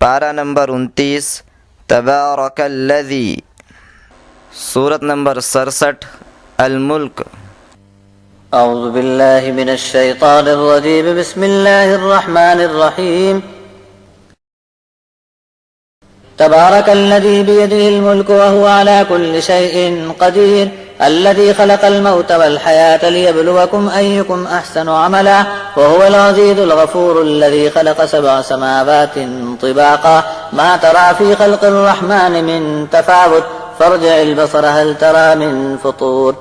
پارہ نمبر 29 تبارک الذی، سورت نمبر 67 الملک۔ اعوذ باللہ من الشیطان الرجیم، بسم اللہ الرحمن الرحیم۔ تبارک الذی بیدہ الملک وهو على كل شیء قدیر، الذي خلق الموت والحياة ليبلوكم أيكم أحسن عملا وهو العزيز الغفور، الذي خلق 7 سماوات طباقا ما ترى في خلق الرحمن من تفاوت فارجع البصر هل ترى من فطور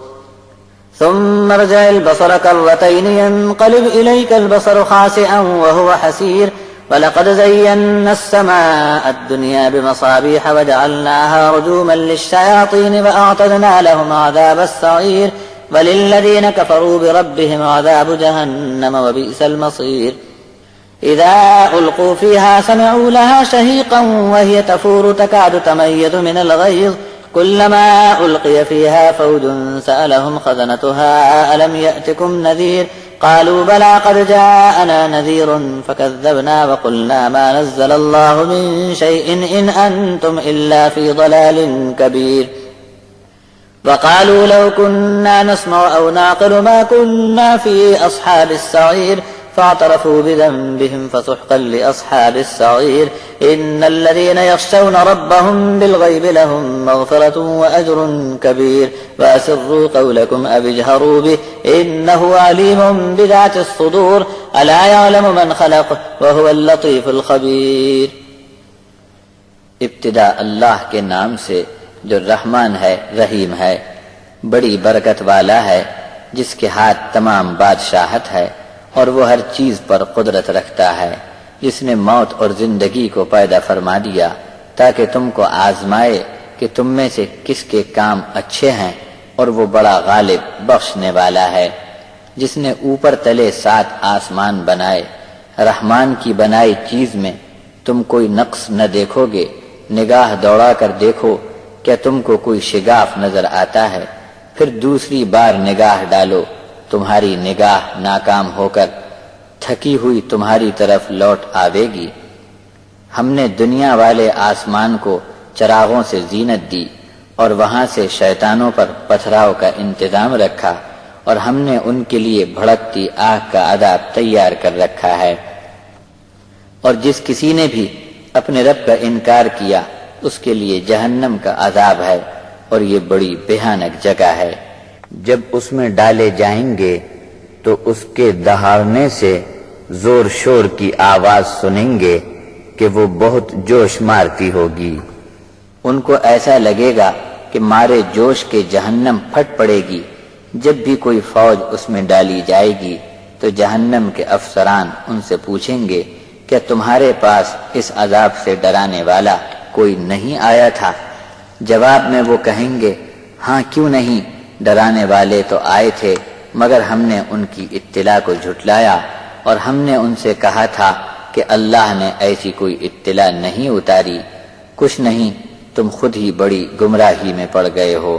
ثم ارجع البصر كرتين ينقلب إليك البصر خاسئا وهو حسير، ولقد زينا السماء الدنيا بمصابيح وجعلناها رجوما للشياطين وأعتدنا لهم عذاب السعير، وللذين كفروا بربهم عذاب جهنم وبئس المصير۔ إذا ألقوا فيها سمعوا لها شهيقا وهي تفور تكاد تميز من الغيظ، كلما ألقي فيها فوج سألهم خزنتها ألم يأتكم نذير، قالوا بلى قد جاءنا نذير فكذبنا وقلنا ما نزل الله من شيء إن أنتم إلا في ضلال كبير، وقالوا لو كنا نسمع أو نعقل ما كنا في أصحاب السعير، فاعترفوا بذنبهم فسحقا لأصحاب السعير، إن الذين يخشون ربهم بالغيب لهم مغفرة وأجر كبير، وأسروا قولكم أو اجهروا به إنه عليم بذات الصدور، ألا يعلم من خلق وهو اللطيف الخبير۔ ابتدا اللہ کے نام سے جو رحمان ہے رحیم ہے، بڑی برکت والا ہے، جس کے ہاتھ تمام بادشاہت ہے اور وہ ہر چیز پر قدرت رکھتا ہے، جس نے موت اور زندگی کو پیدا فرما دیا تاکہ تم کو آزمائے کہ تم میں سے کس کے کام اچھے ہیں، اور وہ بڑا غالب بخشنے والا ہے، جس نے اوپر تلے 7 آسمان بنائے۔ رحمان کی بنائی چیز میں تم کوئی نقص نہ دیکھو گے، نگاہ دوڑا کر دیکھو کیا تم کو کوئی شگاف نظر آتا ہے، پھر دوسری بار نگاہ ڈالو، تمہاری نگاہ ناکام ہو کر تھکی ہوئی تمہاری طرف لوٹ آوے گی۔ ہم نے دنیا والے آسمان کو چراغوں سے زینت دی اور وہاں سے شیطانوں پر پتھراؤ کا انتظام رکھا، اور ہم نے ان کے لیے بھڑکتی آگ کا عذاب تیار کر رکھا ہے، اور جس کسی نے بھی اپنے رب کا انکار کیا اس کے لیے جہنم کا عذاب ہے، اور یہ بڑی بھیانک جگہ ہے۔ جب اس میں ڈالے جائیں گے تو اس کے دہاڑنے سے زور شور کی آواز سنیں گے کہ وہ بہت جوش مارتی ہوگی۔ ان کو ایسا لگے گا کہ مارے جوش کے جہنم پھٹ پڑے گی۔ جب بھی کوئی فوج اس میں ڈالی جائے گی تو جہنم کے افسران ان سے پوچھیں گے کیا تمہارے پاس اس عذاب سے ڈرانے والا کوئی نہیں آیا تھا؟ جواب میں وہ کہیں گے ہاں کیوں نہیں، ڈرانے والے تو آئے تھے، مگر ہم نے ان کی اطلاع کو جھٹلایا، اور ہم نے ان سے کہا تھا کہ اللہ نے ایسی کوئی اطلاع نہیں اتاری۔ کچھ نہیں، تم خود ہی بڑی گمراہی میں پڑ گئے ہو۔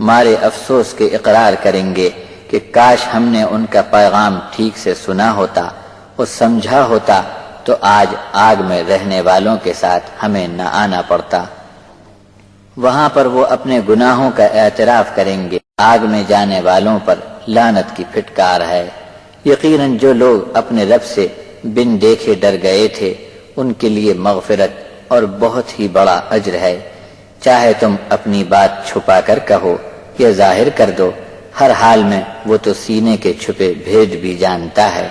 مارے افسوس کے اقرار کریں گے کہ کاش ہم نے ان کا پیغام ٹھیک سے سنا ہوتا اور سمجھا ہوتا تو آج آگ میں رہنے والوں کے ساتھ ہمیں نہ آنا پڑتا۔ وہاں پر وہ اپنے گناہوں کا اعتراف کریں گے۔ آگ میں جانے والوں پر لعنت کی پھٹکار ہے۔ یقیناً جو لوگ اپنے رب سے بن دیکھے ڈر گئے تھے ان کے لیے مغفرت اور بہت ہی بڑا اجر ہے۔ چاہے تم اپنی بات چھپا کر کہو یا ظاہر کر دو، ہر حال میں وہ تو سینے کے چھپے بھید بھی جانتا ہے۔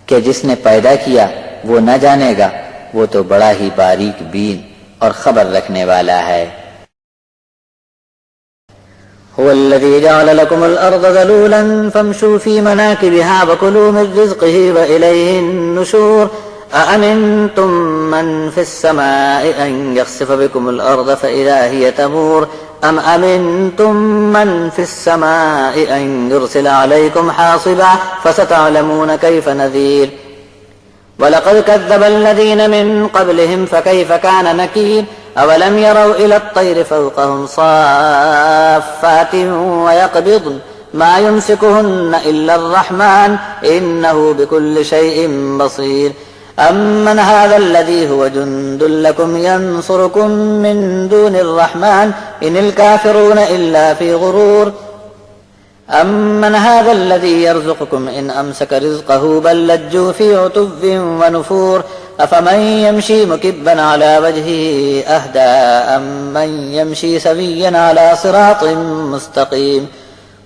کہ جس نے پیدا کیا وہ نہ جانے گا، وہ تو بڑا ہی باریک بین اور خبر رکھنے والا ہے۔ هو الذي جعل لكم الأرض ذلولا فامشوا في مناكبها وكلوا من رزقه وإليه النشور، أأمنتم من في السماء أن يخسف بكم الأرض فإذا هي تمور، أم أمنتم من في السماء أن يرسل عليكم حاصبا فستعلمون كيف نذير، وَلَقَدْ كَذَّبَ الَّذِينَ مِنْ قَبْلِهِمْ فَكَيْفَ كَانَ نَكِيرِ، أَوَلَمْ يَرَوْا إِلَى الطَّيْرِ فَوْقَهُمْ صَافَّاتٍ وَيَقْبِضْنَ مَا يُمْسِكُهُنَّ إِلَّا الرَّحْمَنُ إِنَّهُ بِكُلِّ شَيْءٍ بَصِيرٌ، أمن هذا الذي هو جند لكم ينصركم من دون الرحمن إن الكافرون إلا في غرور أمن هذا الذي يرزقكم إن أمسك رزقه بل لجوا في عتو ونفور أفمن يمشي مكبا على وجهه أهدى أمن يمشي سويا على صراط مستقيم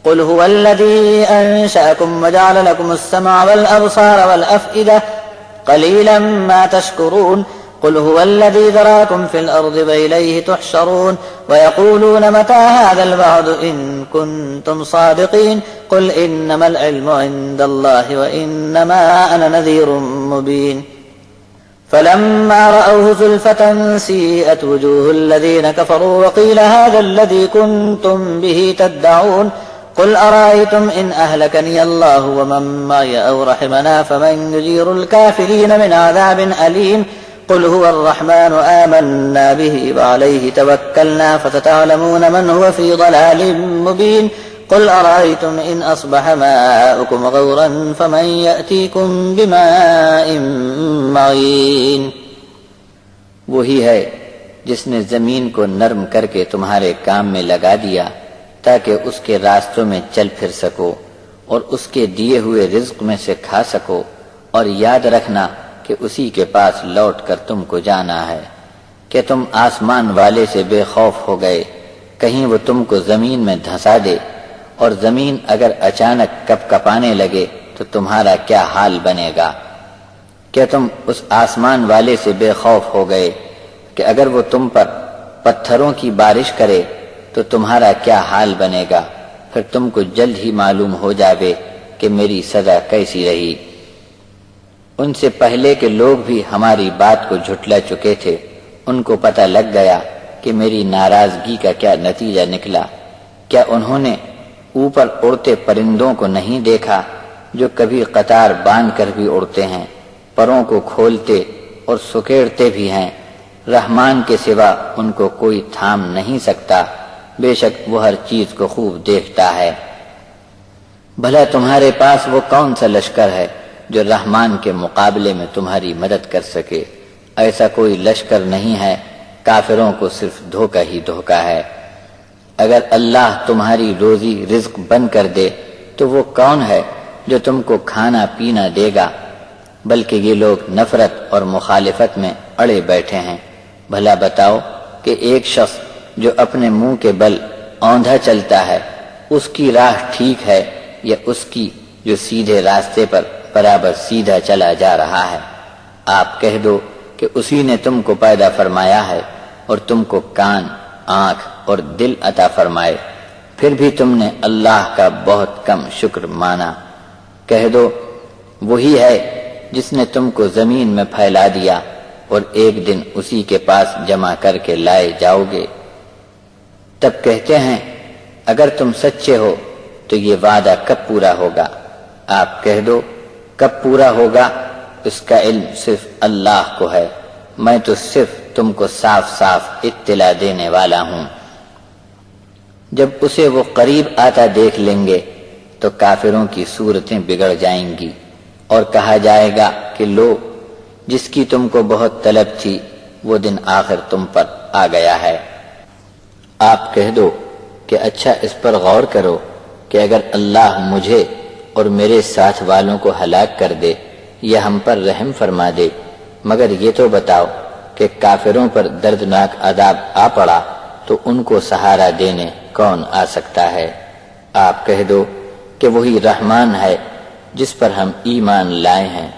قل هو الذي أنشأكم وجعل لكم السمع والأبصار والأفئدة قليلا ما تشكرون قل هو الذي ذراكم في الأرض وإليه تحشرون ويقولون متى هذا الوعد إن كنتم صادقين قل إنما العلم عند الله وإنما أنا نذير مبين فلما رأوه زلفة سيئت وجوه الذين كفروا وقيل هذا الذي كنتم به تدعون قل أرأيتم إن أهلكني الله ومن معي أو رحمنا فمن يجير الكافرين من عذاب أليم قل هو الرحمن آمنا به وعليه توكلنا فستعلمون من هو في ضلال مبين قل أرأيتم إن أصبح ماؤكم غورا فمن يأتيكم بماء معين وہی ہے جس نے زمین کو نرم کر کے تمہارے کام میں لگا دیا تاکہ اس کے راستوں میں چل پھر سکو اور اس کے دیے ہوئے رزق میں سے کھا سکو، اور یاد رکھنا کہ اسی کے پاس لوٹ کر تم کو جانا ہے۔ کہ تم آسمان والے سے بے خوف ہو گئے کہیں وہ تم کو زمین میں دھنسا دے، اور زمین اگر اچانک کپ کپانے لگے تو تمہارا کیا حال بنے گا؟ کہ تم اس آسمان والے سے بے خوف ہو گئے کہ اگر وہ تم پر پتھروں کی بارش کرے تو تمہارا کیا حال بنے گا؟ پھر تم کو جلد ہی معلوم ہو جاوے کہ میری سزا کیسی رہی۔ ان سے پہلے کے لوگ بھی ہماری بات کو جھٹلا چکے تھے، ان کو پتہ لگ گیا کہ میری ناراضگی کا کیا نتیجہ نکلا۔ کیا انہوں نے اوپر اڑتے پرندوں کو نہیں دیکھا جو کبھی قطار باندھ کر بھی اڑتے ہیں، پروں کو کھولتے اور سکیڑتے بھی ہیں؟ رحمان کے سوا ان کو کوئی تھام نہیں سکتا، بے شک وہ ہر چیز کو خوب دیکھتا ہے۔ بھلا تمہارے پاس وہ کون سا لشکر ہے جو رحمان کے مقابلے میں تمہاری مدد کر سکے؟ ایسا کوئی لشکر نہیں ہے، کافروں کو صرف دھوکہ ہی دھوکہ ہے۔ اگر اللہ تمہاری روزی رزق بند کر دے تو وہ کون ہے جو تم کو کھانا پینا دے گا؟ بلکہ یہ لوگ نفرت اور مخالفت میں اڑے بیٹھے ہیں۔ بھلا بتاؤ کہ ایک شخص جو اپنے منہ کے بل اوندھا چلتا ہے، اس کی راہ ٹھیک ہے یا اس کی جو سیدھے راستے پر برابر سیدھا چلا جا رہا ہے؟ آپ کہہ دو کہ اسی نے تم کو پیدا فرمایا ہے اور تم کو کان، آنکھ اور دل عطا فرمائے، پھر بھی تم نے اللہ کا بہت کم شکر مانا۔ کہہ دو وہی ہے جس نے تم کو زمین میں پھیلا دیا اور ایک دن اسی کے پاس جمع کر کے لائے جاؤ گے۔ تب کہتے ہیں اگر تم سچے ہو تو یہ وعدہ کب پورا ہوگا؟ آپ کہہ دو کب پورا ہوگا اس کا علم صرف اللہ کو ہے، میں تو صرف تم کو صاف صاف اطلاع دینے والا ہوں۔ جب اسے وہ قریب آتا دیکھ لیں گے تو کافروں کی صورتیں بگڑ جائیں گی اور کہا جائے گا کہ لو، جس کی تم کو بہت طلب تھی وہ دن آخر تم پر آ گیا ہے۔ آپ کہہ دو کہ اچھا اس پر غور کرو کہ اگر اللہ مجھے اور میرے ساتھ والوں کو ہلاک کر دے یا ہم پر رحم فرما دے، مگر یہ تو بتاؤ کہ کافروں پر دردناک عذاب آ پڑا تو ان کو سہارا دینے کون آ سکتا ہے؟ آپ کہہ دو کہ وہی رحمان ہے جس پر ہم ایمان لائے ہیں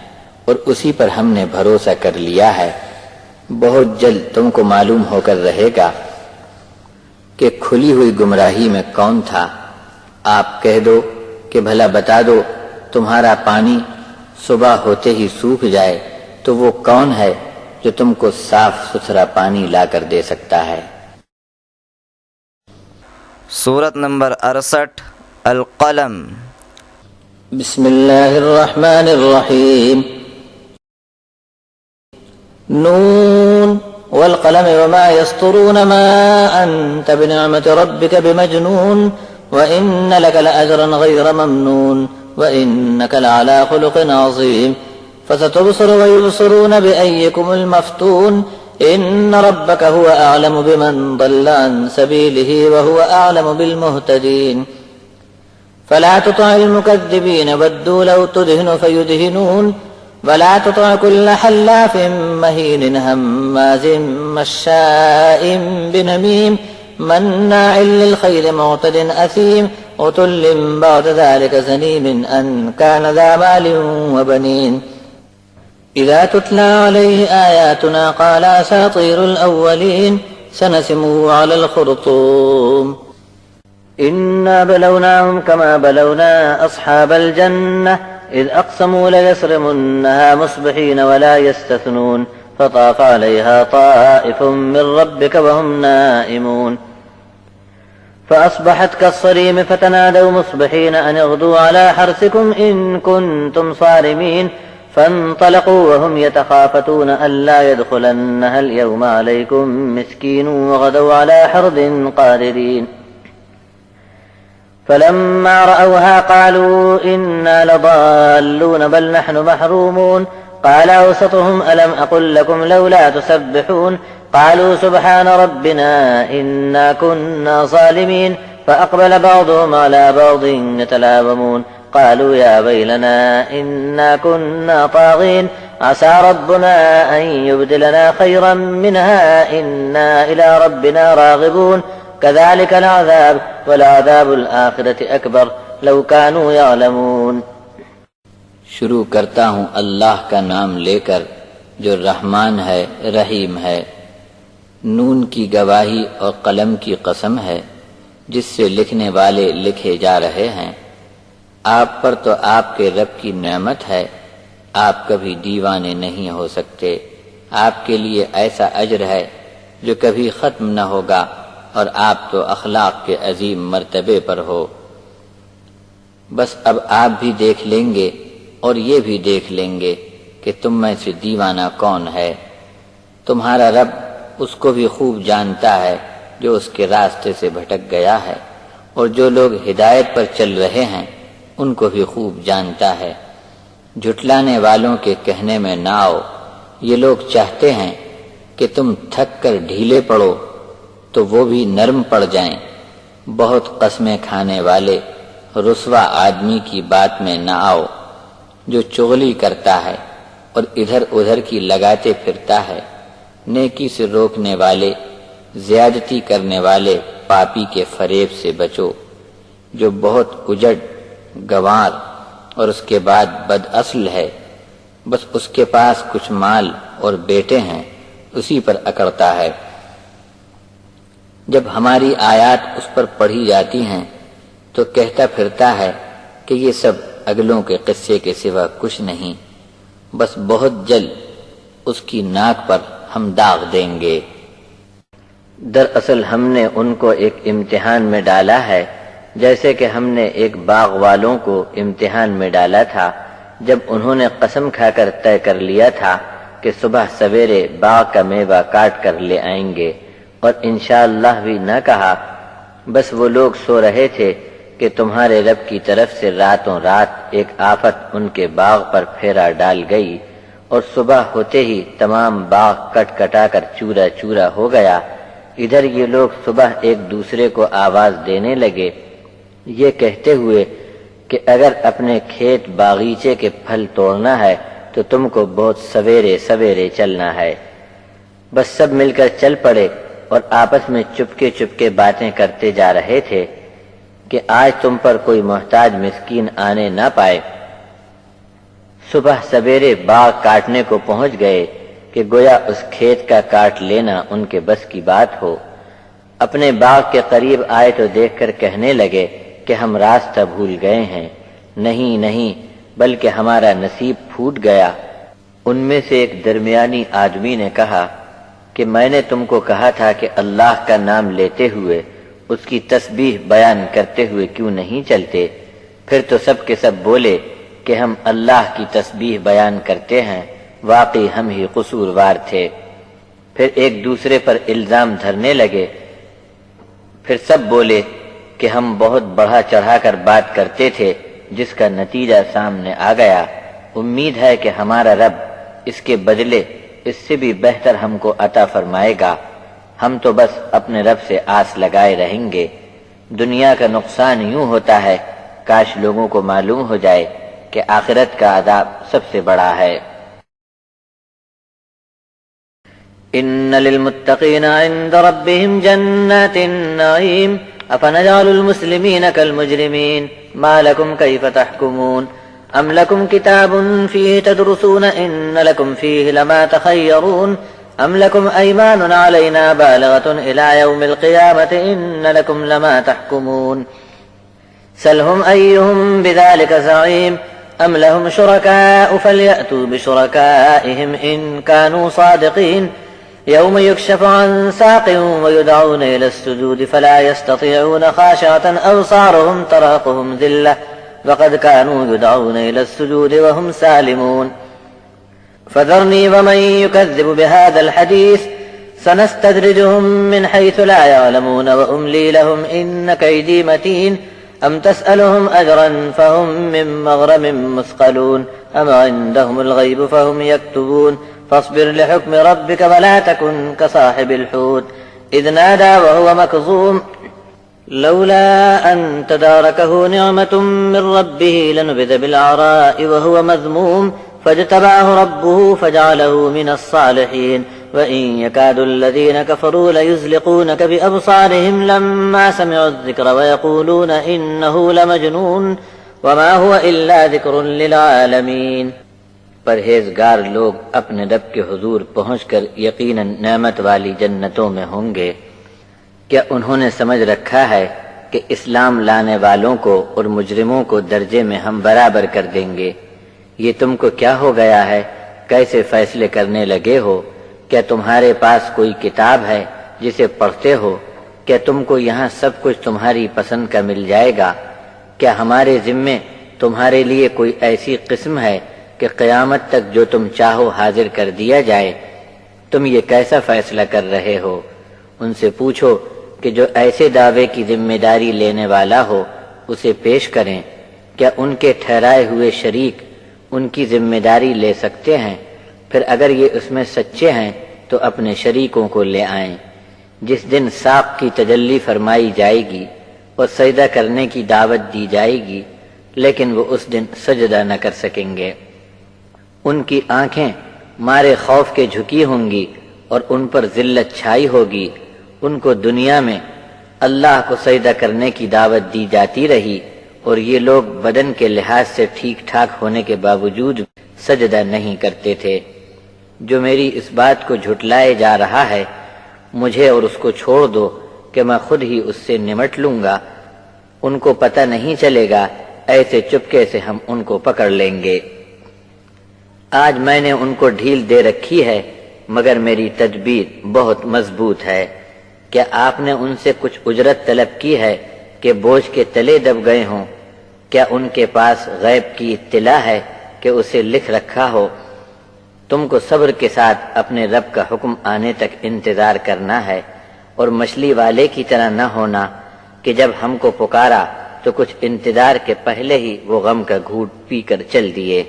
اور اسی پر ہم نے بھروسہ کر لیا ہے۔ بہت جلد تم کو معلوم ہو کر رہے گا کہ کھلی ہوئی گمراہی میں کون تھا۔ آپ کہہ دو کہ بھلا بتا دو تمہارا پانی صبح ہوتے ہی سوکھ جائے تو وہ کون ہے جو تم کو صاف ستھرا پانی لا کر دے سکتا ہے؟ سورت نمبر 68 القلم۔ بسم اللہ الرحمن الرحیم نون والقلم وما يسطرون ما أنت بنعمة ربك بمجنون وإن لك لأجرا غير ممنون وإنك لعلى خلق عظيم فستبصر ويبصرون بأيكم المفتون إن ربك هو أعلم بمن ضل عن سبيله وهو أعلم بالمهتدين فلا تطع المكذبين ودوا لو تدهن فيدهنون ولا تطع كل حلاف مهين هماز مشاء بنميم مناع للخير معتد أثيم عتل بعد ذلك زنيم أن كان ذا مال وبنين إذا تتلى عليه آياتنا قال أساطير الأولين سنسمه على الخرطوم إنا بلوناهم كما بلونا أصحاب الجنة إذ أقسموا ليصرمنها مصبحين ولا يستثنون فطاف عليها طائف من ربك وهم نائمون فأصبحت كالصريم فتنادوا مصبحين أن اغدوا على حرثكم إن كنتم صارمين فانطلقوا وهم يتخافتون ألا يدخلنها اليوم عليكم مسكين وغدوا على حرد قادرين فلما رأوها قالوا إنا لضالون بل نحن محرومون قال أوسطهم ألم أقل لكم لولا تسبحون قالوا سبحان ربنا إنا كنا ظالمين فأقبل بعضهم على بعض يتلاومون قالوا يا ويلنا إنا كنا طاغين عسى ربنا أن يبدلنا خيرا منها إنا إلى ربنا راغبون كذلك العذاب والعذاب الآخرة أكبر لو كانوا يعلمون شروع کرتا ہوں اللہ کا نام لے کر جو رحمان ہے رحیم ہے۔ نون کی گواہی اور قلم کی قسم ہے جس سے لکھنے والے لکھے جا رہے ہیں۔ آپ پر تو آپ کے رب کی نعمت ہے، آپ کبھی دیوانے نہیں ہو سکتے۔ آپ کے لیے ایسا اجر ہے جو کبھی ختم نہ ہوگا اور آپ تو اخلاق کے عظیم مرتبے پر ہو۔ بس اب آپ بھی دیکھ لیں گے اور یہ بھی دیکھ لیں گے کہ تم میں سے دیوانہ کون ہے۔ تمہارا رب اس کو بھی خوب جانتا ہے جو اس کے راستے سے بھٹک گیا ہے، اور جو لوگ ہدایت پر چل رہے ہیں ان کو بھی خوب جانتا ہے۔ جھٹلانے والوں کے کہنے میں نہ آؤ، یہ لوگ چاہتے ہیں کہ تم تھک کر ڈھیلے پڑو تو وہ بھی نرم پڑ جائیں۔ بہت قسمیں کھانے والے رسوا آدمی کی بات میں نہ آؤ جو چغلی کرتا ہے اور ادھر ادھر کی لگاتے پھرتا ہے۔ نیکی سے روکنے والے، زیادتی کرنے والے پاپی کے فریب سے بچو جو بہت اجڑ، گنوار اور اس کے بعد بد اصل ہے۔ بس اس کے پاس کچھ مال اور بیٹے ہیں، اسی پر اکڑتا ہے۔ جب ہماری آیات اس پر پڑھی جاتی ہیں تو کہتا پھرتا ہے کہ یہ سب اگلوں کے قصے کے سوا کچھ نہیں، بس بہت جلد اس کی ناک پر ہم داغ دیں گے۔ دراصل ہم نے ان کو ایک امتحان میں ڈالا ہے، جیسے کہ ہم نے ایک باغ والوں کو امتحان میں ڈالا تھا جب انہوں نے قسم کھا کر طے کر لیا تھا کہ صبح سویرے باغ کا میوہ کاٹ کر لے آئیں گے، اور انشاءاللہ بھی نہ کہا۔ بس وہ لوگ سو رہے تھے کہ تمہارے رب کی طرف سے راتوں رات ایک آفت ان کے باغ پر پھیرا ڈال گئی، اور صبح ہوتے ہی تمام باغ کٹ کٹا کر چورا چورا ہو گیا۔ ادھر یہ لوگ صبح ایک دوسرے کو آواز دینے لگے، یہ کہتے ہوئے کہ اگر اپنے کھیت باغیچے کے پھل توڑنا ہے تو تم کو بہت سویرے سویرے چلنا ہے۔ بس سب مل کر چل پڑے اور آپس میں چپکے چپکے باتیں کرتے جا رہے تھے کہ آج تم پر کوئی محتاج مسکین آنے نہ پائے۔ صبح سویرے باغ کاٹنے کو پہنچ گئے کہ گویا اس کھیت کا کاٹ لینا ان کے بس کی بات ہو۔ اپنے باغ کے قریب آئے تو دیکھ کر کہنے لگے کہ ہم راستہ بھول گئے ہیں۔ نہیں نہیں، بلکہ ہمارا نصیب پھوٹ گیا۔ ان میں سے ایک درمیانی آدمی نے کہا کہ میں نے تم کو کہا تھا کہ اللہ کا نام لیتے ہوئے اس کی تسبیح بیان کرتے ہوئے کیوں نہیں چلتے؟ پھر تو سب کے سب بولے کہ ہم اللہ کی تسبیح بیان کرتے ہیں، واقعی ہم ہی قصوروار تھے۔ پھر ایک دوسرے پر الزام دھرنے لگے۔ پھر سب بولے کہ ہم بہت بڑھا چڑھا کر بات کرتے تھے، جس کا نتیجہ سامنے آ گیا۔ امید ہے کہ ہمارا رب اس کے بدلے اس سے بھی بہتر ہم کو عطا فرمائے گا. ہم تو بس اپنے رب سے آس لگائے رہیں گے. دنیا کا نقصان یوں ہوتا ہے، کاش لوگوں کو معلوم ہو جائے کہ آخرت کا عذاب سب سے بڑا ہے. ان للمتقین عند ربهم جنات النعیم افنجعل المسلمین كالمجرمین ما لكم كيف تحكمون ام لكم كتاب فيه تدرسون ان لكم فيه لما تخيرون ام لكم ايمان علينا بالغة الى يوم القيامة ان لكم لما تحكمون سلهم ايهم بذلك زعيم ام لهم شركاء فليأتوا بشركائهم ان كانوا صادقين يوم يكشف عن ساق ويدعون إلى السجود فلا يستطيعون خاشعة أبصارهم ترهقهم ذلة وقد كانوا يدعون إلى السجود وهم سالمون فذرني ومن يكذب بهذا الحديث سنستدرجهم من حيث لا يعلمون وأملي لهم إن كيدي متين أم تسألهم أجرا فهم من مغرم مثقلون أم عندهم الغيب فهم يكتبون فاصبر لحكم ربك ولا تكن كصاحب الحوت إذ نادى وهو مكظوم لولا أن تداركه نعمة من ربه لنبذ بالعراء وهو مذموم فاجتبعه ربه فجعله من الصالحين وإن يكاد الذين كفروا ليزلقونك بأبصارهم لما سمعوا الذكر ويقولون إنه لمجنون وما هو إلا ذكر للعالمين. پرہیزگار لوگ اپنے رب کے حضور پہنچ کر یقیناً نعمت والی جنتوں میں ہوں گے. کیا انہوں نے سمجھ رکھا ہے کہ اسلام لانے والوں کو اور مجرموں کو درجے میں ہم برابر کر دیں گے؟ یہ تم کو کیا ہو گیا ہے؟ کیسے فیصلے کرنے لگے ہو؟ کیا تمہارے پاس کوئی کتاب ہے جسے پڑھتے ہو؟ کیا تم کو یہاں سب کچھ تمہاری پسند کا مل جائے گا؟ کیا ہمارے ذمے تمہارے لیے کوئی ایسی قسم ہے کہ قیامت تک جو تم چاہو حاضر کر دیا جائے؟ تم یہ کیسا فیصلہ کر رہے ہو؟ ان سے پوچھو کہ جو ایسے دعوے کی ذمہ داری لینے والا ہو اسے پیش کریں. کیا ان کے ٹھہرائے ہوئے شریک ان کی ذمہ داری لے سکتے ہیں؟ پھر اگر یہ اس میں سچے ہیں تو اپنے شریکوں کو لے آئیں. جس دن ساق کی تجلی فرمائی جائے گی اور سجدہ کرنے کی دعوت دی جائے گی، لیکن وہ اس دن سجدہ نہ کر سکیں گے. ان کی آنکھیں مارے خوف کے جھکی ہوں گی اور ان پر ذلت چھائی ہوگی. ان کو دنیا میں اللہ کو سجدہ کرنے کی دعوت دی جاتی رہی اور یہ لوگ بدن کے لحاظ سے ٹھیک ٹھاک ہونے کے باوجود سجدہ نہیں کرتے تھے. جو میری اس بات کو جھٹلائے جا رہا ہے، مجھے اور اس کو چھوڑ دو کہ میں خود ہی اس سے نمٹ لوں گا. ان کو پتہ نہیں چلے گا، ایسے چپکے سے ہم ان کو پکڑ لیں گے. آج میں نے ان کو ڈھیل دے رکھی ہے، مگر میری تدبیر بہت مضبوط ہے. کیا آپ نے ان سے کچھ اجرت طلب کی ہے کہ بوجھ کے تلے دب گئے ہوں؟ کیا ان کے پاس غیب کی اطلاع ہے کہ اسے لکھ رکھا ہو؟ تم کو صبر کے ساتھ اپنے رب کا حکم آنے تک انتظار کرنا ہے، اور مچھلی والے کی طرح نہ ہونا کہ جب ہم کو پکارا تو کچھ انتظار کے پہلے ہی وہ غم کا گھوٹ پی کر چل دیے.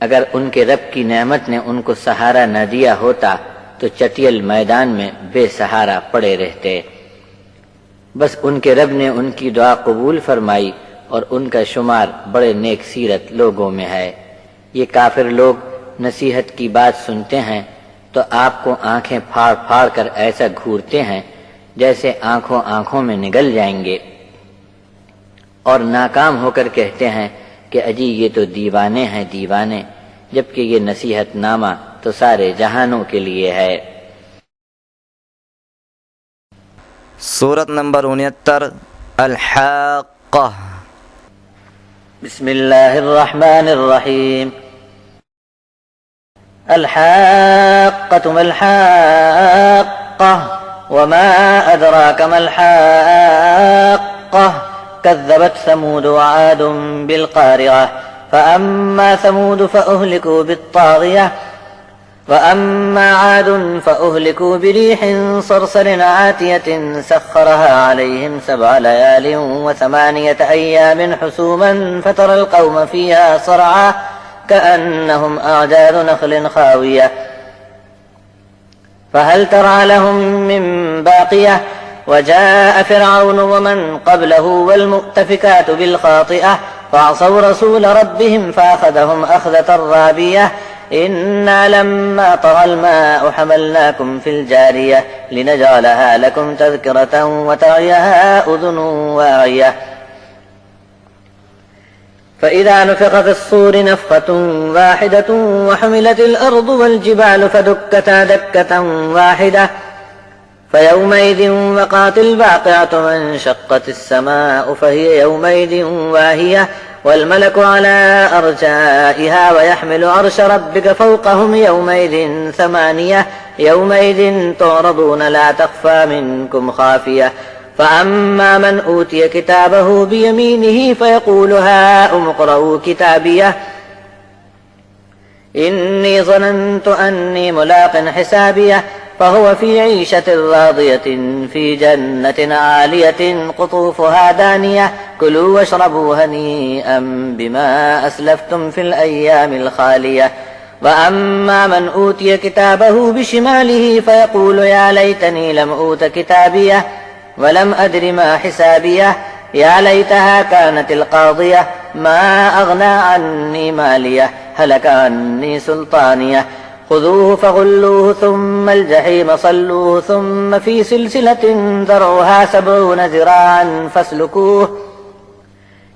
اگر ان کے رب کی نعمت نے ان کو سہارا نہ دیا ہوتا تو چٹیل میدان میں بے سہارا پڑے رہتے. بس ان کے رب نے ان کی دعا قبول فرمائی اور ان کا شمار بڑے نیک سیرت لوگوں میں ہے. یہ کافر لوگ نصیحت کی بات سنتے ہیں تو آپ کو آنکھیں پھاڑ پھاڑ کر ایسا گھورتے ہیں جیسے آنکھوں میں نگل جائیں گے، اور ناکام ہو کر کہتے ہیں کہ اجی یہ تو دیوانے ہیں دیوانے، جبکہ یہ نصیحت نامہ تو سارے جہانوں کے لیے ہے. سورت نمبر 69 الحاقہ. بسم اللہ الرحمن الرحیم. الحاقۃ ما الحاقہ وما ادراک ما الحاقہ كذبت ثمود وعاد بالقارعة فأما ثمود فأهلكوا بالطاغية وأما عاد فأهلكوا بريح صرصر عاتية سخرها عليهم 7 ليال و8 أيام حسوما فترى القوم فيها صرعى كأنهم أعجاز نخل خاوية فهل ترى لهم من باقية وجاء فرعون ومن قبله والمؤتفكات بالخاطئة فعصوا رسول ربهم فأخذهم أخذة رابية إنا لما طغى الماء حملناكم في الجارية لنجعلها لكم تذكرة وتعيها أذن واعية فإذا نفخ في الصور نفخة واحدة وحملت الأرض والجبال فدكتا دكة واحدة فيومئذ وقعت الواقعة وانشقت السماء فهي يومئذ واهية والملك على أرجائها ويحمل عرش ربك فوقهم يومئذ ثمانية يومئذ تعرضون لا تخفى منكم خافية فأما من أوتي كتابه بيمينه فيقول هاؤم اقرءوا كتابيه إني ظننت أني ملاق حسابيه فهو في عيشة راضية في جنة عالية قطوفها دانية كلوا واشربوا هنيئا بما أسلفتم في الأيام الخالية وأما من أوتي كتابه بشماله فيقول يا ليتني لم أوت كتابيه ولم أدر ما حسابيه يا ليتها كانت القاضية ما أغنى عني ماليه هلك عني سلطانيه خذوه فغلوه ثم الجحيم صلوه ثم في سلسلة ذرعها 70 ذراعا فاسلكوه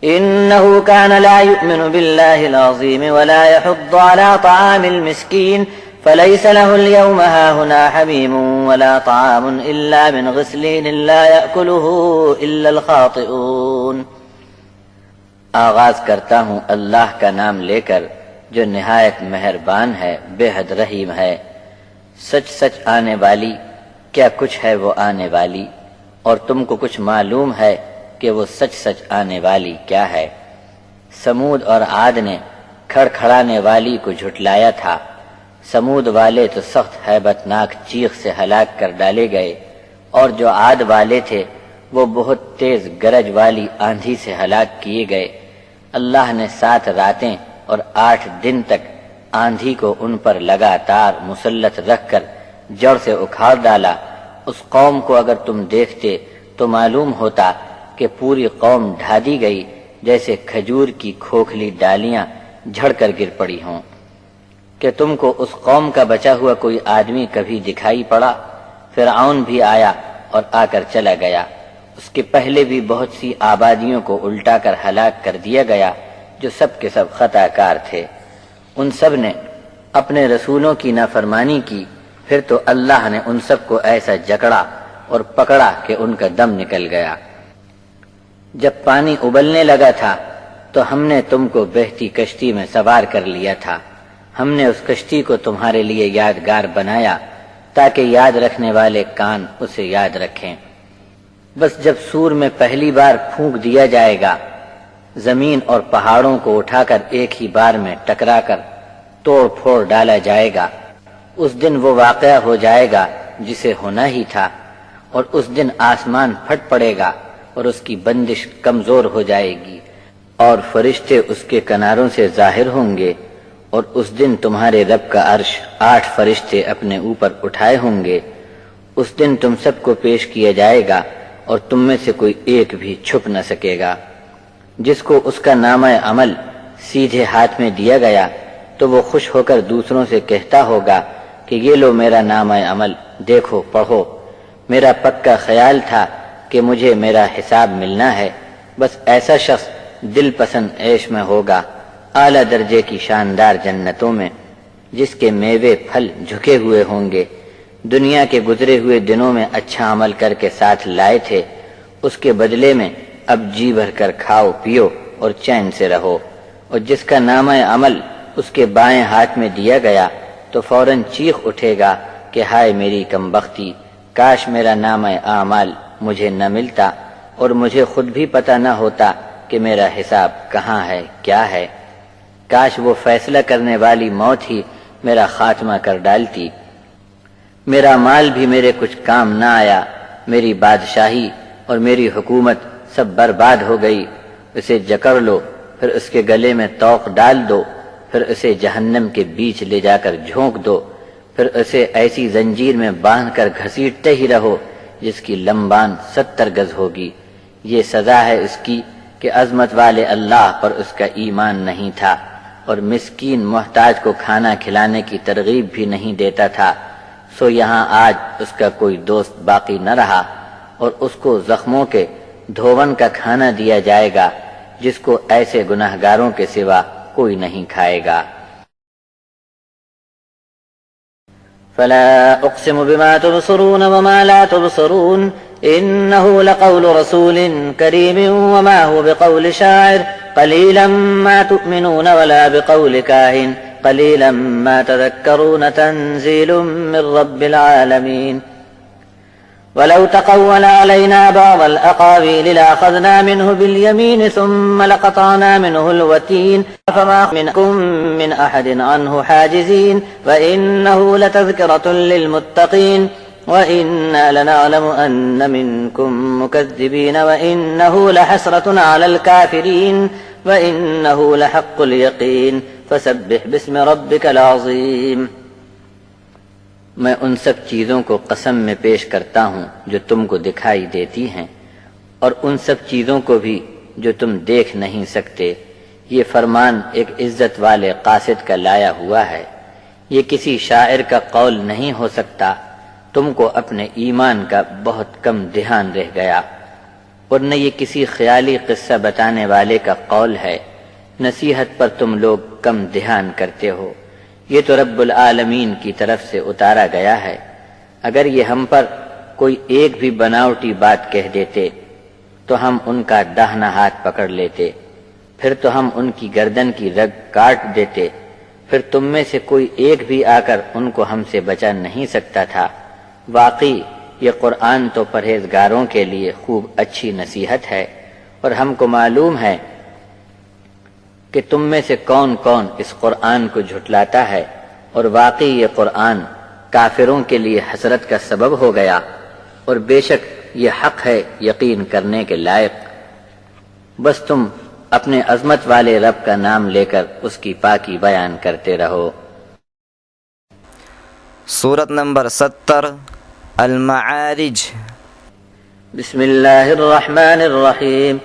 إنه كان لا يؤمن بالله العظيم ولا يحض على طعام المسكين فليس له اليوم هاهنا حميم ولا طعام إلا من غسلين لا يأكله إلا الخاطئون آغاز کرتا ہوں اللہ کا نام لے کر جو نہایت مہربان ہے بے حد رحیم ہے سچ سچ آنے والی کیا کچھ ہے وہ آنے والی اور تم کو کچھ معلوم ہے کہ وہ سچ سچ آنے والی کیا ہے سمود اور عاد نے کھڑکھڑانے والی کو جھٹلایا تھا سمود والے تو سخت ہیبت ناک چیخ سے ہلاک کر ڈالے گئے اور جو عاد والے تھے وہ بہت تیز گرج والی آندھی سے ہلاک کیے گئے اللہ نے 7 راتیں اور 8 دن تک آندھی کو ان پر لگاتار مسلط رکھ کر جڑ سے اکھاڑ ڈالا اس قوم کو اگر تم دیکھتے تو معلوم ہوتا کہ پوری قوم ڈھا دی گئی جیسے کھجور کی کھوکھلی ڈالیاں جھڑ کر گر پڑی ہوں کہ تم کو اس قوم کا بچا ہوا کوئی آدمی کبھی دکھائی پڑا فرعون بھی آیا اور آ کر چلا گیا اس کے پہلے بھی بہت سی آبادیوں کو الٹا کر ہلاک کر دیا گیا جو سب کے سب خطا کار تھے ان سب نے اپنے رسولوں کی نافرمانی کی پھر تو اللہ نے ان سب کو ایسا جکڑا اور پکڑا کہ ان کا دم نکل گیا جب پانی ابلنے لگا تھا تو ہم نے تم کو بہتی کشتی میں سوار کر لیا تھا ہم نے اس کشتی کو تمہارے لیے یادگار بنایا تاکہ یاد رکھنے والے کان اسے یاد رکھیں بس جب سور میں پہلی بار پھونک دیا جائے گا زمین اور پہاڑوں کو اٹھا کر ایک ہی بار میں ٹکرا کر توڑ پھوڑ ڈالا جائے گا اس دن وہ واقعہ ہو جائے گا جسے ہونا ہی تھا اور اس دن آسمان پھٹ پڑے گا اور اس کی بندش کمزور ہو جائے گی اور فرشتے اس کے کناروں سے ظاہر ہوں گے اور اس دن تمہارے رب کا عرش 8 فرشتے اپنے اوپر اٹھائے ہوں گے اس دن تم سب کو پیش کیا جائے گا اور تم میں سے کوئی ایک بھی چھپ نہ سکے گا جس کو اس کا نامہ عمل سیدھے ہاتھ میں دیا گیا تو وہ خوش ہو کر دوسروں سے کہتا ہوگا کہ یہ لو میرا نامہ عمل دیکھو پڑھو میرا پکا خیال تھا کہ مجھے میرا حساب ملنا ہے بس ایسا شخص دل پسند عیش میں ہوگا اعلیٰ درجے کی شاندار جنتوں میں جس کے میوے پھل جھکے ہوئے ہوں گے دنیا کے گزرے ہوئے دنوں میں اچھا عمل کر کے ساتھ لائے تھے اس کے بدلے میں اب جی بھر کر کھاؤ پیو اور چین سے رہو اور جس کا نامہ عمل اس کے بائیں ہاتھ میں دیا گیا تو فوراً چیخ اٹھے گا کہ ہائے میری کم بختی کاش میرا نامہ اعمال مجھے نہ ملتا اور مجھے خود بھی پتہ نہ ہوتا کہ میرا حساب کہاں ہے کیا ہے کاش وہ فیصلہ کرنے والی موت ہی میرا خاتمہ کر ڈالتی میرا مال بھی میرے کچھ کام نہ آیا میری بادشاہی اور میری حکومت سب برباد ہو گئی اسے جکڑ لو پھر اس کے گلے میں توق ڈال دو پھر اسے جہنم کے بیچ لے جا کر جھونک دو، پھر اسے ایسی زنجیر میں باندھ کر گھسیٹتے ہی رہو جس کی لمبان 70 گز ہوگی۔ یہ سزا ہے اس کی کہ عظمت والے اللہ پر اس کا ایمان نہیں تھا، اور مسکین محتاج کو کھانا کھلانے کی ترغیب بھی نہیں دیتا تھا۔ سو یہاں آج اس کا کوئی دوست باقی نہ رہا، اور اس کو زخموں کے دھون کا کھانا دیا جائے گا جس کو ایسے گناہگاروں کے سوا کوئی نہیں کھائے گا۔ فلا اقسم بما تبصرون وما لا تبصرون انه لقول رسول كريم وما هو بقول شاعر قليلا ما تؤمنون ولا بقول كاهن قليلا ما تذكرون تنزيل من رب العالمين ولو تقول علينا بعض الأقاويل لأخذنا منه باليمين ثم لقطعنا منه الوتين فما منكم من أحد عنه حاجزين وإنه لتذكرة للمتقين وإنا لنعلم أن منكم مكذبين وإنه لحسرة على الكافرين وإنه لحق اليقين فسبح باسم ربك العظيم۔ میں ان سب چیزوں کو قسم میں پیش کرتا ہوں جو تم کو دکھائی دیتی ہیں، اور ان سب چیزوں کو بھی جو تم دیکھ نہیں سکتے۔ یہ فرمان ایک عزت والے قاصد کا لایا ہوا ہے، یہ کسی شاعر کا قول نہیں ہو سکتا۔ تم کو اپنے ایمان کا بہت کم دھیان رہ گیا، اور نہ یہ کسی خیالی قصہ بتانے والے کا قول ہے۔ نصیحت پر تم لوگ کم دھیان کرتے ہو، یہ تو رب العالمین کی طرف سے اتارا گیا ہے۔ اگر یہ ہم پر کوئی ایک بھی بناوٹی بات کہہ دیتے تو ہم ان کا داہنا ہاتھ پکڑ لیتے، پھر تو ہم ان کی گردن کی رگ کاٹ دیتے، پھر تم میں سے کوئی ایک بھی آ کر ان کو ہم سے بچا نہیں سکتا تھا۔ واقعی یہ قرآن تو پرہیزگاروں کے لیے خوب اچھی نصیحت ہے، اور ہم کو معلوم ہے کہ تم میں سے کون کون اس قرآن کو جھٹلاتا ہے، اور واقعی یہ قرآن کافروں کے لیے حسرت کا سبب ہو گیا، اور بے شک یہ حق ہے یقین کرنے کے لائق۔ بس تم اپنے عظمت والے رب کا نام لے کر اس کی پاکی بیان کرتے رہو۔ سورت نمبر 70 المعارج۔ بسم اللہ الرحمن الرحیم۔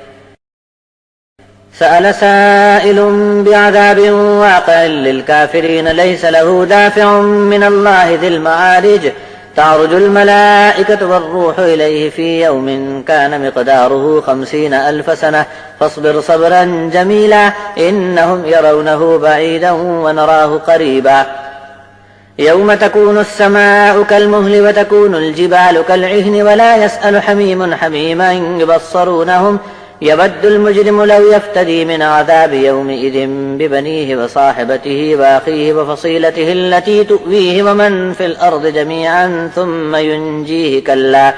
سأل سائل بعذاب واقع للكافرين ليس له دافع من الله ذي المعارج تعرج الملائكة والروح إليه في يوم كان مقداره 50,000 سنة فاصبر صبرا جميلا إنهم يرونه بعيدا ونراه قريبا يوم تكون السماء كالمهل وتكون الجبال كالعهن ولا يسأل حميم حميما يبصرونهم يود المجرم لو يفتدي من عذاب يومئذ ببنيه وصاحبته وأخيه وفصيلته التي تؤويه ومن في الأرض جميعا ثم ينجيه كلا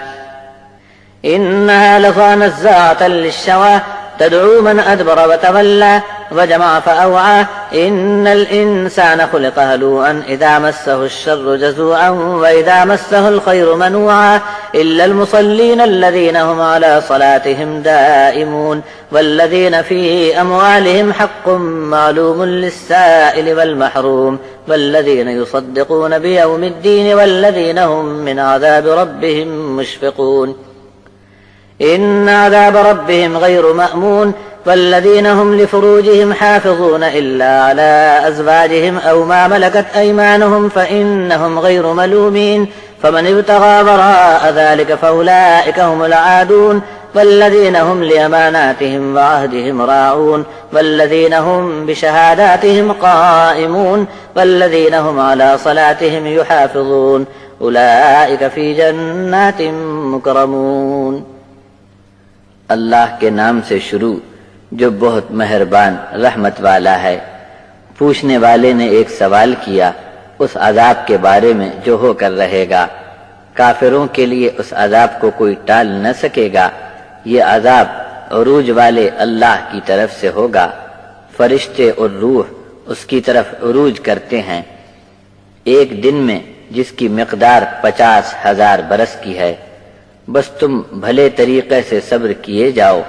إنها لظى نزاعة للشوى تدعو من أدبر وتولى وجمع فأوعى إن الإنسان خلق هلوعا إذا مسه الشر جزوعا وإذا مسه الخير منوعا إلا المصلين الذين هم على صلاتهم دائمون والذين في أموالهم حق معلوم للسائل والمحروم والذين يصدقون بيوم الدين والذين هم من عذاب ربهم مشفقون إن عذاب ربهم غير مأمون والذين هم لفروجهم حافظون إلا على أزواجهم أو ما ملكت أيمانهم فإنهم غير ملومين فمن ابتغى وراء ذلك فأولئك هم العادون والذين هم لأماناتهم وعهدهم راعون والذين هم بشهاداتهم قائمون والذين هم على صلاتهم يحافظون أولئك في جنات مكرمون۔ اللہ کے نام سے شروع جو بہت مہربان رحمت والا ہے۔ پوچھنے والے نے ایک سوال کیا اس عذاب کے بارے میں جو ہو کر رہے گا۔ کافروں کے لیے اس عذاب کو کوئی ٹال نہ سکے گا۔ یہ عذاب عروج والے اللہ کی طرف سے ہوگا۔ فرشتے اور روح اس کی طرف عروج کرتے ہیں ایک دن میں جس کی مقدار 50,000 برس کی ہے۔ بس تم بھلے طریقے سے صبر کیے جاؤ۔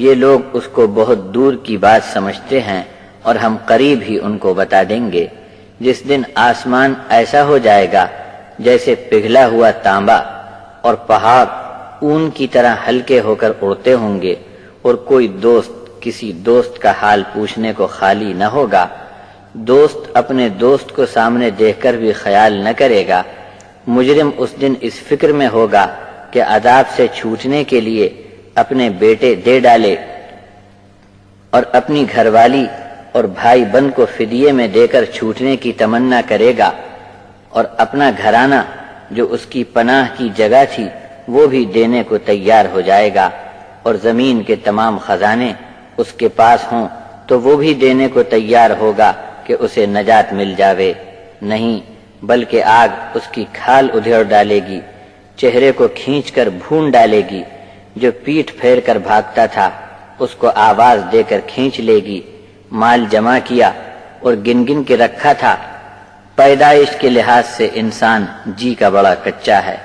یہ لوگ اس کو بہت دور کی بات سمجھتے ہیں اور ہم قریب ہی ان کو بتا دیں گے، جس دن آسمان ایسا ہو جائے گا جیسے پگھلا ہوا تانبا، اور پہاڑ اون کی طرح ہلکے ہو کر اڑتے ہوں گے، اور کوئی دوست کسی دوست کا حال پوچھنے کو خالی نہ ہوگا۔ دوست اپنے دوست کو سامنے دیکھ کر بھی خیال نہ کرے گا۔ مجرم اس دن اس فکر میں ہوگا کہ عذاب سے چھوٹنے کے لیے اپنے بیٹے دے ڈالے، اور اپنی گھر والی اور بھائی بند کو فدیے میں دے کر چھوٹنے کی تمنا کرے گا، اور اپنا گھرانہ جو اس کی پناہ کی جگہ تھی وہ بھی دینے کو تیار ہو جائے گا، اور زمین کے تمام خزانے اس کے پاس ہوں تو وہ بھی دینے کو تیار ہوگا کہ اسے نجات مل جاوے۔ نہیں، بلکہ آگ اس کی کھال ادھیڑ ڈالے گی، چہرے کو کھینچ کر بھون ڈالے گی۔ جو پیٹھ پھیر کر بھاگتا تھا اس کو آواز دے کر کھینچ لے گی۔ مال جمع کیا اور گن گن کے رکھا تھا۔ پیدائش کے لحاظ سے انسان جی کا بڑا کچا ہے۔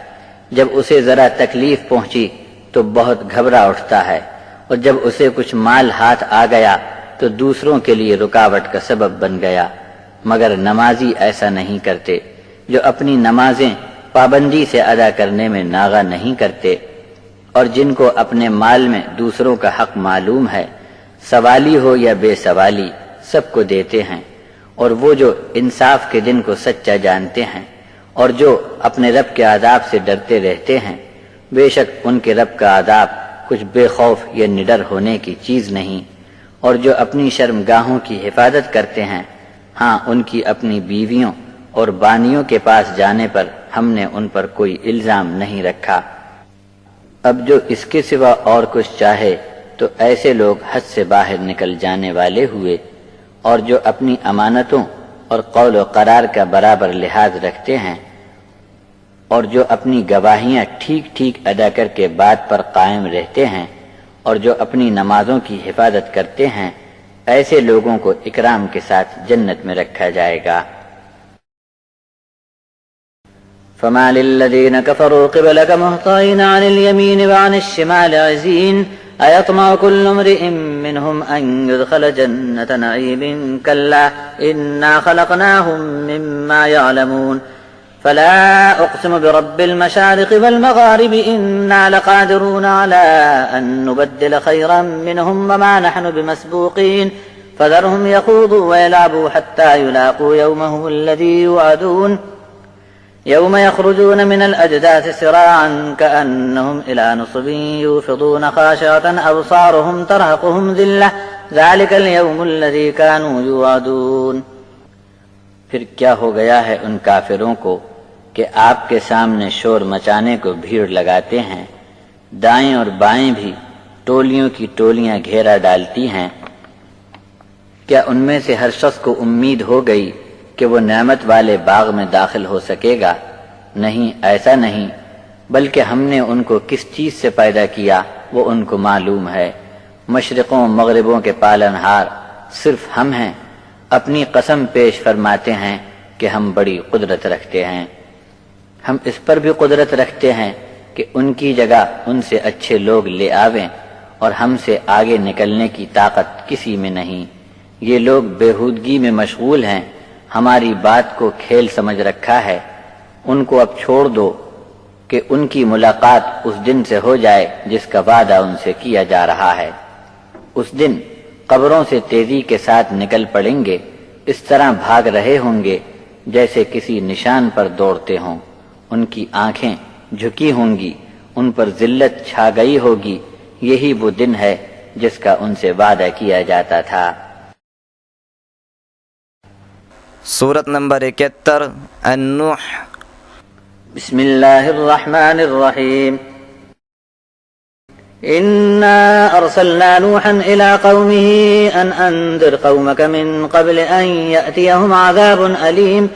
جب اسے ذرا تکلیف پہنچی تو بہت گھبرا اٹھتا ہے، اور جب اسے کچھ مال ہاتھ آ گیا تو دوسروں کے لیے رکاوٹ کا سبب بن گیا۔ مگر نمازی ایسا نہیں کرتے، جو اپنی نمازیں پابندی سے ادا کرنے میں ناغہ نہیں کرتے، اور جن کو اپنے مال میں دوسروں کا حق معلوم ہے، سوالی ہو یا بے سوالی سب کو دیتے ہیں۔ اور وہ جو انصاف کے دن کو سچا جانتے ہیں، اور جو اپنے رب کے عذاب سے ڈرتے رہتے ہیں، بے شک ان کے رب کا عذاب کچھ بے خوف یا نڈر ہونے کی چیز نہیں۔ اور جو اپنی شرمگاہوں کی حفاظت کرتے ہیں، ہاں ان کی اپنی بیویوں اور بانیوں کے پاس جانے پر ہم نے ان پر کوئی الزام نہیں رکھا۔ اب جو اس کے سوا اور کچھ چاہے تو ایسے لوگ حد سے باہر نکل جانے والے ہوئے، اور جو اپنی امانتوں اور قول و قرار کا برابر لحاظ رکھتے ہیں، اور جو اپنی گواہیاں ٹھیک ٹھیک ادا کر کے بات پر قائم رہتے ہیں، اور جو اپنی نمازوں کی حفاظت کرتے ہیں، ایسے لوگوں کو اکرام کے ساتھ جنت میں رکھا جائے گا۔ فما للذين كفروا قبلك مهطعين عن اليمين وعن الشمال عزين أيطمع كل امرئ منهم أن يدخل جنة نعيم كلا إنا خلقناهم مما يعلمون فلا أقسم برب المشارق والمغارب إنا لقادرون على أن نبدل خيرا منهم وما نحن بمسبوقين فذرهم يخوضوا ويلعبوا حتى يلاقوا يومهم الذي يوعدون يوم يخرجون من الأجداث سراعا كأنهم إلى نصب يوفضون خاشعة أبصارهم ترهقهم ذلة ذلك اليوم الذي كانوا يوعدون۔ پھر کیا ہو گیا ہے ان کافروں کو کہ آپ کے سامنے شور مچانے کو بھیڑ لگاتے ہیں، دائیں اور بائیں بھی ٹولیوں کی ٹولیاں گھیرا ڈالتی ہیں۔ کیا ان میں سے ہر شخص کو امید ہو گئی کہ وہ نعمت والے باغ میں داخل ہو سکے گا؟ نہیں، ایسا نہیں، بلکہ ہم نے ان کو کس چیز سے پیدا کیا وہ ان کو معلوم ہے۔ مشرقوں مغربوں کے پالنہار صرف ہم ہیں۔ اپنی قسم پیش فرماتے ہیں کہ ہم بڑی قدرت رکھتے ہیں۔ ہم اس پر بھی قدرت رکھتے ہیں کہ ان کی جگہ ان سے اچھے لوگ لے آویں، اور ہم سے آگے نکلنے کی طاقت کسی میں نہیں۔ یہ لوگ بےہودگی میں مشغول ہیں، ہماری بات کو کھیل سمجھ رکھا ہے۔ ان کو اب چھوڑ دو کہ ان کی ملاقات اس دن سے ہو جائے جس کا وعدہ ان سے کیا جا رہا ہے۔ اس دن قبروں سے تیزی کے ساتھ نکل پڑیں گے، اس طرح بھاگ رہے ہوں گے جیسے کسی نشان پر دوڑتے ہوں۔ ان کی آنکھیں جھکی ہوں گی، ان پر ذلت چھا گئی ہوگی۔ یہی وہ دن ہے جس کا ان سے وعدہ کیا جاتا تھا۔ سورت نمبر 71 النوح۔ بسم اللہ الرحمن الرحیم إنا أرسلنا نوحا إلى قومه أن أنذر قومك من قبل أن يأتيهم عذاب أليم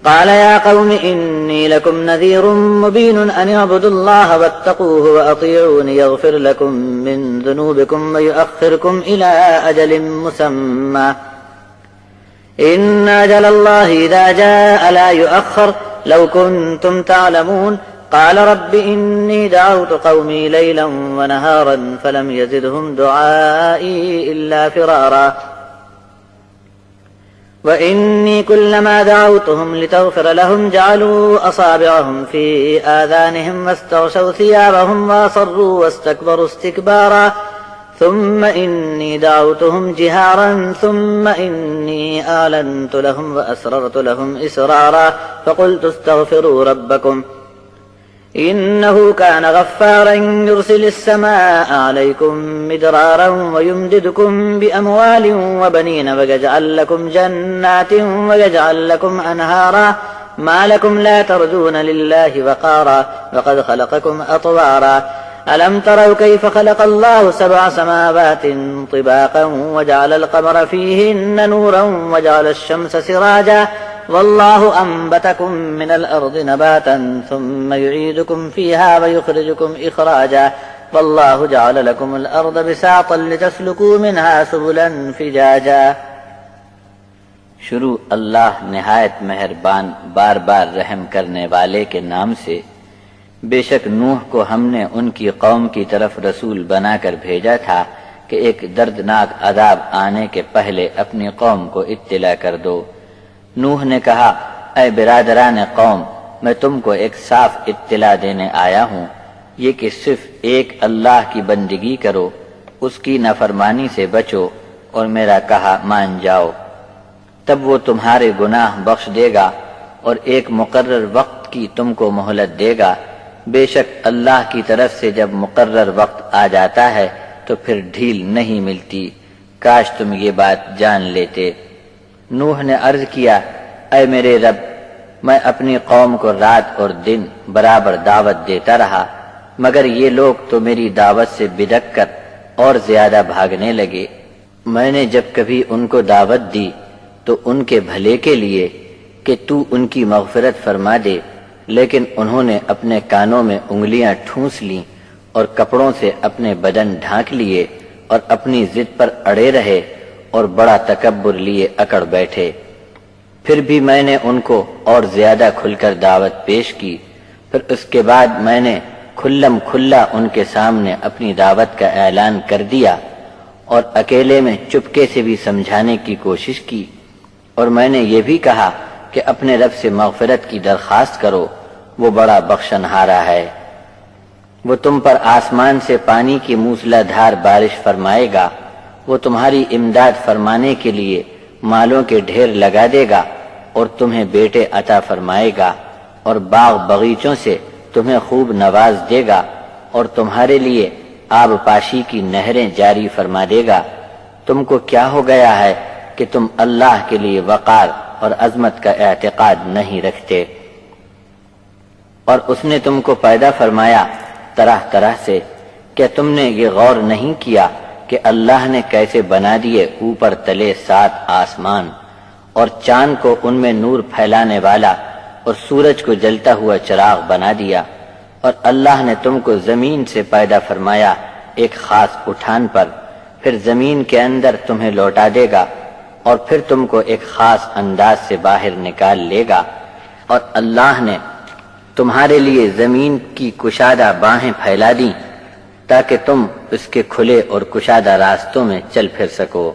قال يا قوم إني لكم نذير مبين أن اعبدوا الله واتقوه وأطيعون يغفر لكم من ذنوبكم ويؤخركم إلى أجل مسمى إن أجل الله إذا جاء لا يؤخر لو كنتم تعلمون قال رب إني دعوت قومي ليلا ونهارا فلم يزدهم دعائي إلا فرارا وإني كلما دعوتهم لتغفر لهم جعلوا أصابعهم في آذانهم واستغشوا ثيابهم وأصروا واستكبروا استكبارا ثم إني دعوتهم جهارا ثم إني أعلنت لهم وأسررت لهم إسرارا فقلت استغفروا ربكم إنه كان غفارا يرسل السماء عليكم مدرارا ويمددكم بأموال وبنين ويجعل لكم جنات ويجعل لكم أنهارا ما لكم لا ترجون لله وقارا وقد خلقكم أطوارا ألم تروا كيف خلق الله 7 سماوات طباقا وجعل القمر فيهن نورا وجعل الشمس سراجا والله أنبتكم من الأرض نباتا ثم يعيدكم فيها ويخرجكم إخراجا والله جعل لكم الأرض بساطا لتسلكوا منها سبلا فجاجا. شروع اللہ نہایت مہربان بار بار رحم کرنے والے کے نام سے. بے شک نوح کو ہم نے ان کی قوم کی طرف رسول بنا کر بھیجا تھا کہ ایک دردناک عذاب آنے کے پہلے اپنی قوم کو اطلاع کر دو. نوح نے کہا اے برادران قوم، میں تم کو ایک صاف اطلاع دینے آیا ہوں، یہ کہ صرف ایک اللہ کی بندگی کرو، اس کی نافرمانی سے بچو اور میرا کہا مان جاؤ، تب وہ تمہارے گناہ بخش دے گا اور ایک مقرر وقت کی تم کو مہلت دے گا. بے شک اللہ کی طرف سے جب مقرر وقت آ جاتا ہے تو پھر ڈھیل نہیں ملتی. کاش تم یہ بات جان لیتے. نوح نے عرض کیا اے میرے رب، میں اپنی قوم کو رات اور دن برابر دعوت دیتا رہا، مگر یہ لوگ تو میری دعوت سے بدک کر اور زیادہ بھاگنے لگے. میں نے جب کبھی ان کو دعوت دی تو ان کے بھلے کے لیے کہ تو ان کی مغفرت فرما دے، لیکن انہوں نے اپنے کانوں میں انگلیاں ٹھونس لیں اور کپڑوں سے اپنے بدن ڈھانک لیے اور اپنی ضد پر اڑے رہے اور بڑا تکبر لیے اکڑ بیٹھے. پھر بھی میں نے ان کو اور زیادہ کھل کر دعوت پیش کی. پھر اس کے بعد میں نے کھلم کھلا ان کے سامنے اپنی دعوت کا اعلان کر دیا اور اکیلے میں چپکے سے بھی سمجھانے کی کوشش کی. اور میں نے یہ بھی کہا کہ اپنے رب سے مغفرت کی درخواست کرو، وہ بڑا بخشنہارا ہے. وہ تم پر آسمان سے پانی کی موسلا دھار بارش فرمائے گا، وہ تمہاری امداد فرمانے کے لیے مالوں کے ڈھیر لگا دے گا اور تمہیں بیٹے عطا فرمائے گا اور باغ بغیچوں سے تمہیں خوب نواز دے گا اور تمہارے لیے آب پاشی کی نہریں جاری فرما دے گا. تم کو کیا ہو گیا ہے کہ تم اللہ کے لیے وقار اور عظمت کا اعتقاد نہیں رکھتے؟ اور اس نے تم کو پیدا فرمایا طرح طرح سے. کیا تم نے یہ غور نہیں کیا کہ اللہ نے کیسے بنا دیے اوپر تلے 7 آسمان اور چاند کو ان میں نور پھیلانے والا اور سورج کو جلتا ہوا چراغ بنا دیا. اور اللہ نے تم کو زمین سے پیدا فرمایا ایک خاص اٹھان پر، پھر زمین کے اندر تمہیں لوٹا دے گا اور پھر تم کو ایک خاص انداز سے باہر نکال لے گا. اور اللہ نے تمہارے لیے زمین کی کشادہ باہیں پھیلا دیں تاکہ تم اس کے کھلے اور کشادہ راستوں میں چل پھر سکو.